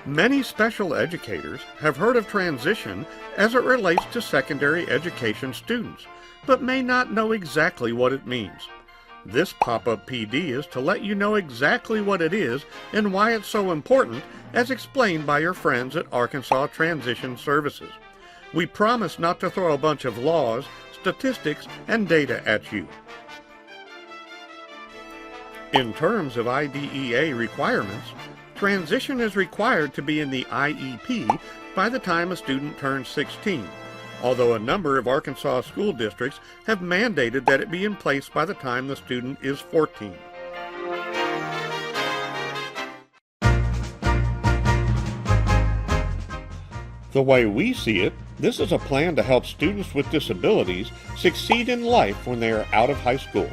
Many special educators have heard of transition as it relates to secondary education students, but may not know exactly what it means. This pop-up PD is to let you know exactly what it is and why it's so important, as explained by your friends at Arkansas Transition Services. We promise not to throw a bunch of laws, statistics, and data at you. In terms of IDEA requirements, transition is required to be in the IEP by the time a student turns 16, although a number of Arkansas school districts have mandated that it be in place by the time the student is 14. The way we see it, this is a plan to help students with disabilities succeed in life when they are out of high school.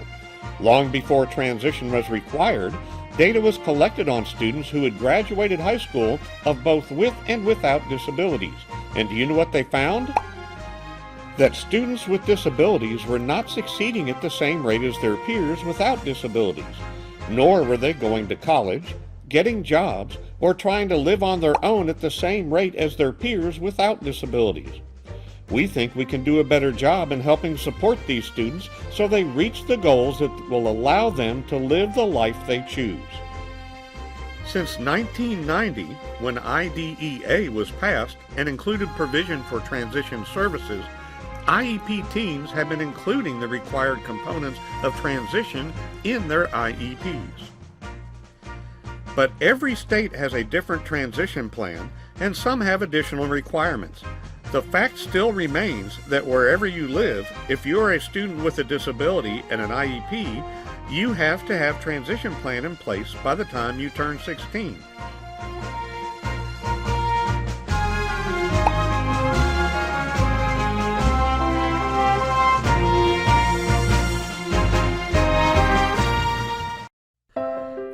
Long before transition was required, data was collected on students who had graduated high school of both with and without disabilities. And do you know what they found? That students with disabilities were not succeeding at the same rate as their peers without disabilities, nor were they going to college, getting jobs, or trying to live on their own at the same rate as their peers without disabilities. We think we can do a better job in helping support these students so they reach the goals that will allow them to live the life they choose. Since 1990, when IDEA was passed and included provision for transition services, IEP teams have been including the required components of transition in their IEPs. But every state has a different transition plan, and some have additional requirements. The fact still remains that wherever you live, if you are a student with a disability and an IEP, you have to have a transition plan in place by the time you turn 16.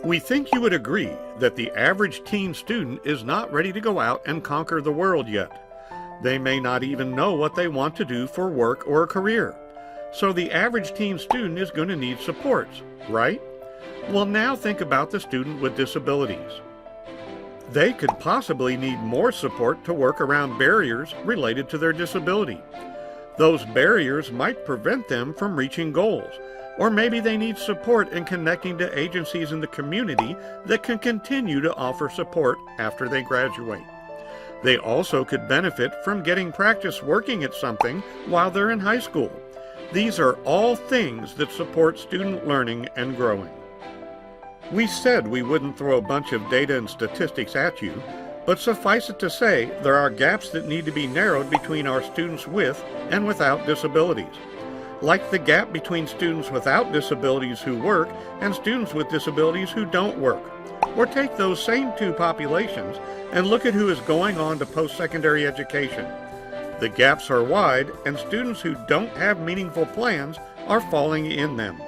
We think you would agree that the average teen student is not ready to go out and conquer the world yet. They may not even know what they want to do for work or a career. So the average teen student is going to need supports, right? Well, now think about the student with disabilities. They could possibly need more support to work around barriers related to their disability. Those barriers might prevent them from reaching goals, or maybe they need support in connecting to agencies in the community that can continue to offer support after they graduate. They also could benefit from getting practice working at something while they're in high school. These are all things that support student learning and growing. We said we wouldn't throw a bunch of data and statistics at you, but suffice it to say there are gaps that need to be narrowed between our students with and without disabilities, like the gap between students without disabilities who work and students with disabilities who don't work. Or take those same two populations and look at who is going on to post-secondary education. The gaps are wide, and students who don't have meaningful plans are falling in them.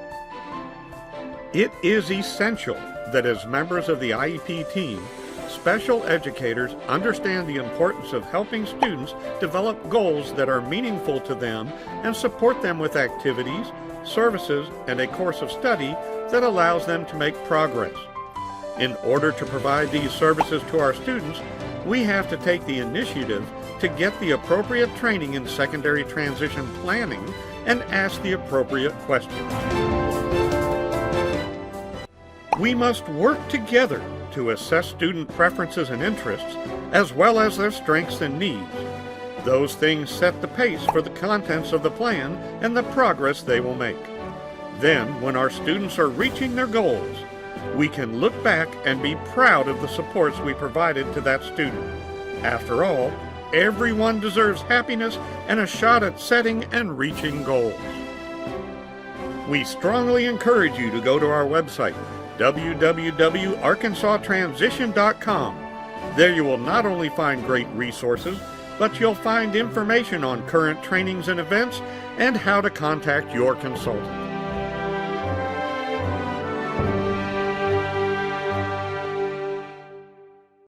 It is essential that as members of the IEP team, special educators understand the importance of helping students develop goals that are meaningful to them and support them with activities, services, and a course of study that allows them to make progress. In order to provide these services to our students, we have to take the initiative to get the appropriate training in secondary transition planning and ask the appropriate questions. We must work together to assess student preferences and interests, as well as their strengths and needs. Those things set the pace for the contents of the plan and the progress they will make. Then, when our students are reaching their goals, we can look back and be proud of the supports we provided to that student. After all, everyone deserves happiness and a shot at setting and reaching goals. We strongly encourage you to go to our website, www.arkansastransition.com. There you will not only find great resources, but you'll find information on current trainings and events and how to contact your consultant.